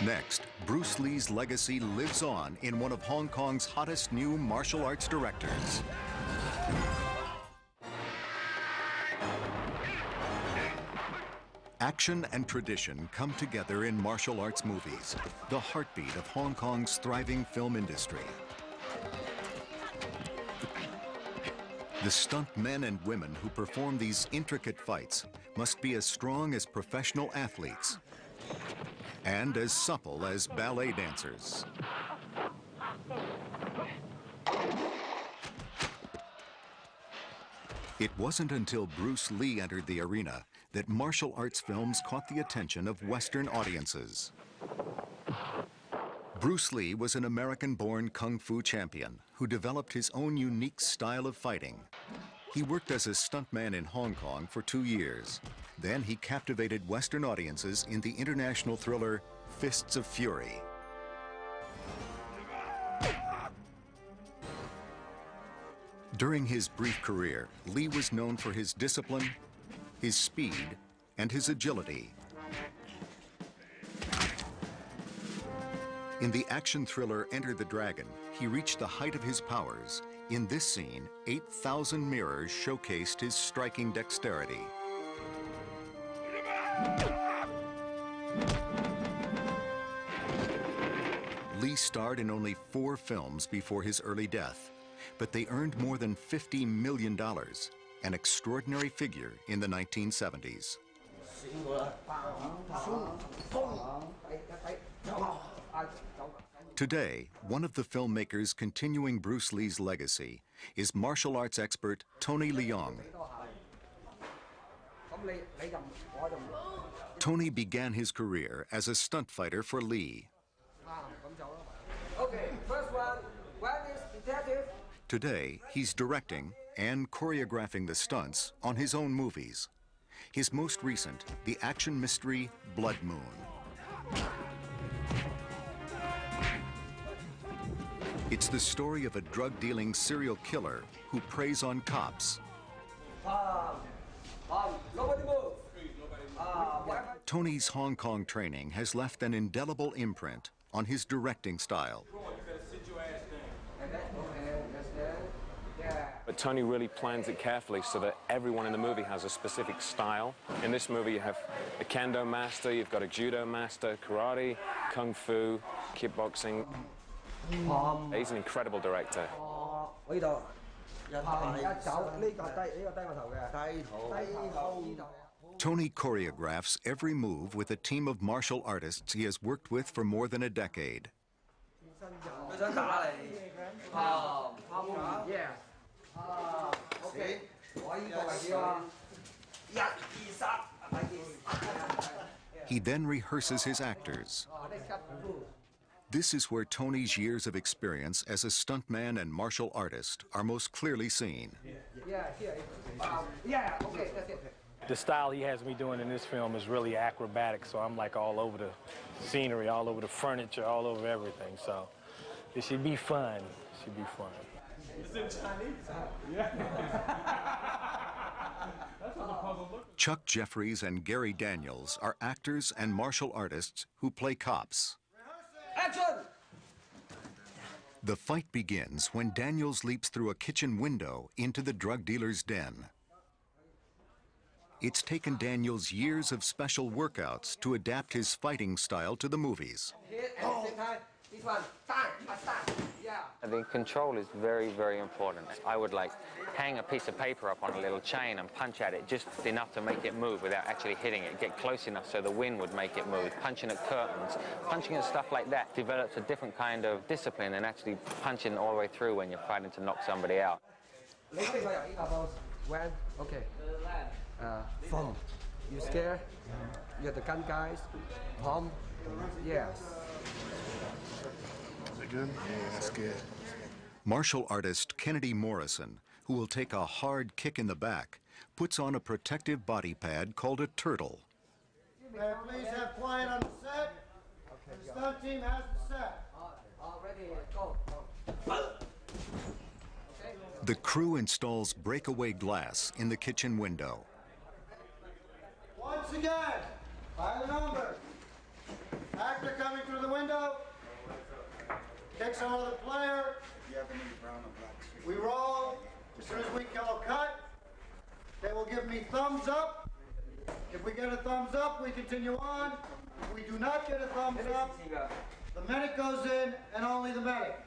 Next, Bruce Lee's legacy lives on in one of Hong Kong's hottest new martial arts directors. Action and tradition come together in martial arts movies, the heartbeat of Hong Kong's thriving film industry. The stunt men and women who perform these intricate fights must be as strong as professional athletes and as supple as ballet dancers. It wasn't until Bruce Lee entered the arena that martial arts films caught the attention of Western audiences. Bruce Lee was an American-born kung fu champion who developed his own unique style of fighting. He worked as a stuntman in Hong Kong for 2 years. Then he captivated Western audiences in the international thriller Fists of Fury. During his brief career, Lee was known for his discipline, his speed, and his agility. In the action thriller Enter the Dragon, he reached the height of his powers. In this scene, 8,000 mirrors showcased his striking dexterity. Lee starred in only 4 films before his early death, but they earned more than $50 million, an extraordinary figure in the 1970s. Today, one of the filmmakers continuing Bruce Lee's legacy is martial arts expert Tony Leung. Tony began his career as a stunt fighter for Lee. Okay, first one is detective. Today, he's directing and choreographing the stunts on his own movies. His most recent, the action mystery Bloodmoon. It's the story of a drug-dealing serial killer who preys on cops. Nobody move. Tony's Hong Kong training has left an indelible imprint on his directing style. But Tony really plans it carefully so that everyone in the movie has a specific style. In this movie, you have a kendo master, you've got a judo master, karate, kung fu, kickboxing. He's an incredible director. Tony choreographs every move with a team of martial artists he has worked with for more than a decade. He then rehearses his actors. This is where Tony's years of experience as a stuntman and martial artist are most clearly seen. The style he has me doing in this film is really acrobatic, so I'm like all over the scenery, all over the furniture, all over everything. So it should be fun. It should be fun. Is it Chinese? Yeah. That's how the puzzle looks. Chuck Jeffries and Gary Daniels are actors and martial artists who play cops. Action! The fight begins when Daniels leaps through a kitchen window into the drug dealer's den. It's taken Daniels years of special workouts to adapt his fighting style to the movies. This one, start. Yeah. The control is very, very important. I would like hang a piece of paper up on a little chain and punch at it just enough to make it move without actually hitting it. Get close enough so the wind would make it move. Punching at curtains, punching at stuff like that develops a different kind of discipline than actually punching all the way through when you're fighting to knock somebody out. When? Okay. From. You scared? You're the gun guys. Palm. Yes. Is it good? Yeah, that's good. Martial artist Kennedy Morrison, who will take a hard kick in the back, puts on a protective body pad called a turtle. Please have quiet on the set. The stunt team has the set. Ready, go. The crew installs breakaway glass in the kitchen window. Once again, by the number. Actor coming to takes over the player. We roll. As soon as we call cut, they will give me thumbs up. If we get a thumbs up, we continue on. If we do not get a thumbs up, the medic goes in, and only the medic.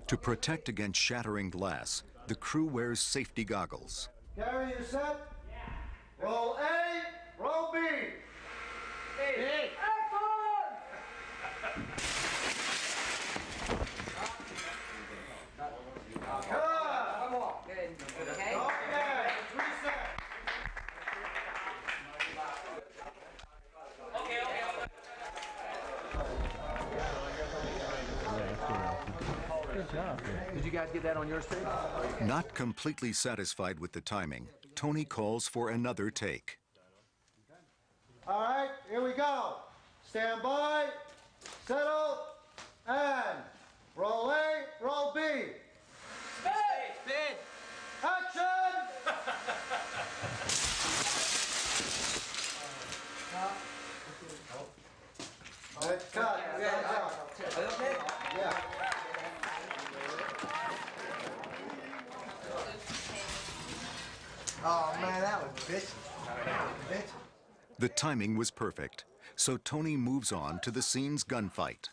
To protect against shattering glass, the crew wears safety goggles. Gary, you set? Roll A, roll B. Hey. Come on. Okay, let's reset. Good job. Did you guys get that on your stage? Not completely satisfied with the timing, Tony calls for another take. All right, here we go. Stand by, settle, and roll A, roll B. Speed. Action! Let's cut. Yeah. Oh man, that was bitchy. The timing was perfect, so Tony moves on to the scene's gunfight.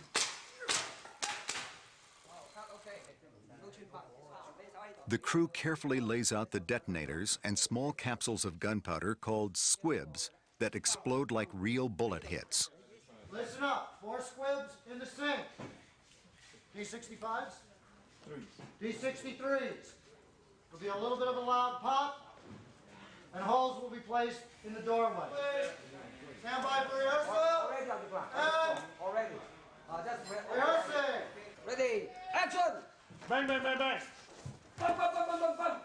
The crew carefully lays out the detonators and small capsules of gunpowder called squibs that explode like real bullet hits. Listen up. 4 squibs in the sink. D65s? D63s. There'll be a little bit of a loud pop, and holes will be placed in the doorway. Stand by for rehearsal. Already. Rehearsing. Ready. Action. Bang, bang, bang, bang. Bang, bang, bang, bang, bang, bang.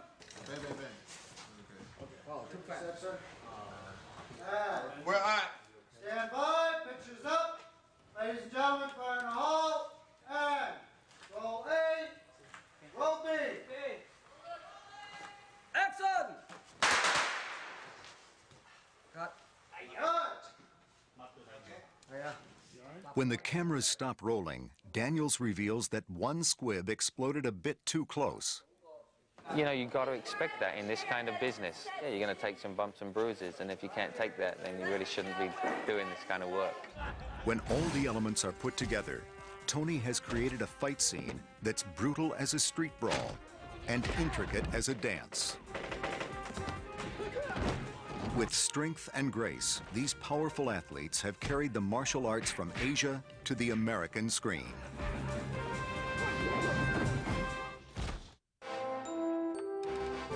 Bang, bang, bang. Oh, too fast. Set, sir. We're hot. Stand by. Pictures up. Ladies and gentlemen, fire in the hall. And roll A, roll B. Action. Cut. Cut. When the cameras stop rolling, Daniels reveals that one squib exploded a bit too close. You know, you've got to expect that in this kind of business. Yeah, you're going to take some bumps and bruises, and if you can't take that, then you really shouldn't be doing this kind of work. When all the elements are put together, Tony has created a fight scene that's brutal as a street brawl and intricate as a dance. With strength and grace, these powerful athletes have carried the martial arts from Asia to the American screen.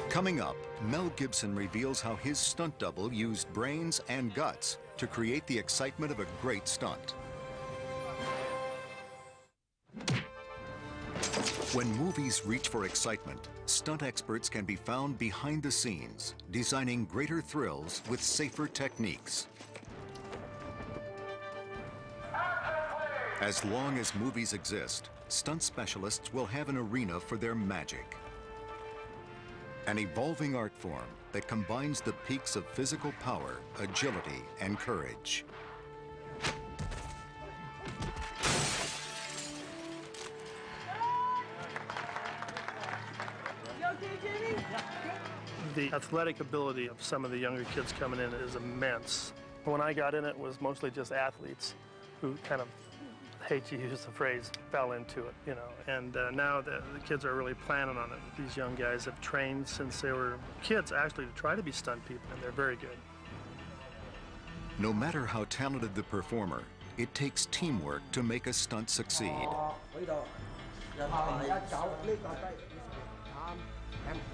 Coming up, Mel Gibson reveals how his stunt double used brains and guts to create the excitement of a great stunt. When movies reach for excitement, stunt experts can be found behind the scenes, designing greater thrills with safer techniques. As long as movies exist, stunt specialists will have an arena for their magic. An evolving art form that combines the peaks of physical power, agility, and courage. The athletic ability of some of the younger kids coming in is immense. When I got in, it was mostly just athletes who kind of, hate to use the phrase, fell into it, you know. And now the kids are really planning on it. These young guys have trained since they were kids, actually, to try to be stunt people, and they're very good. No matter how talented the performer, it takes teamwork to make a stunt succeed.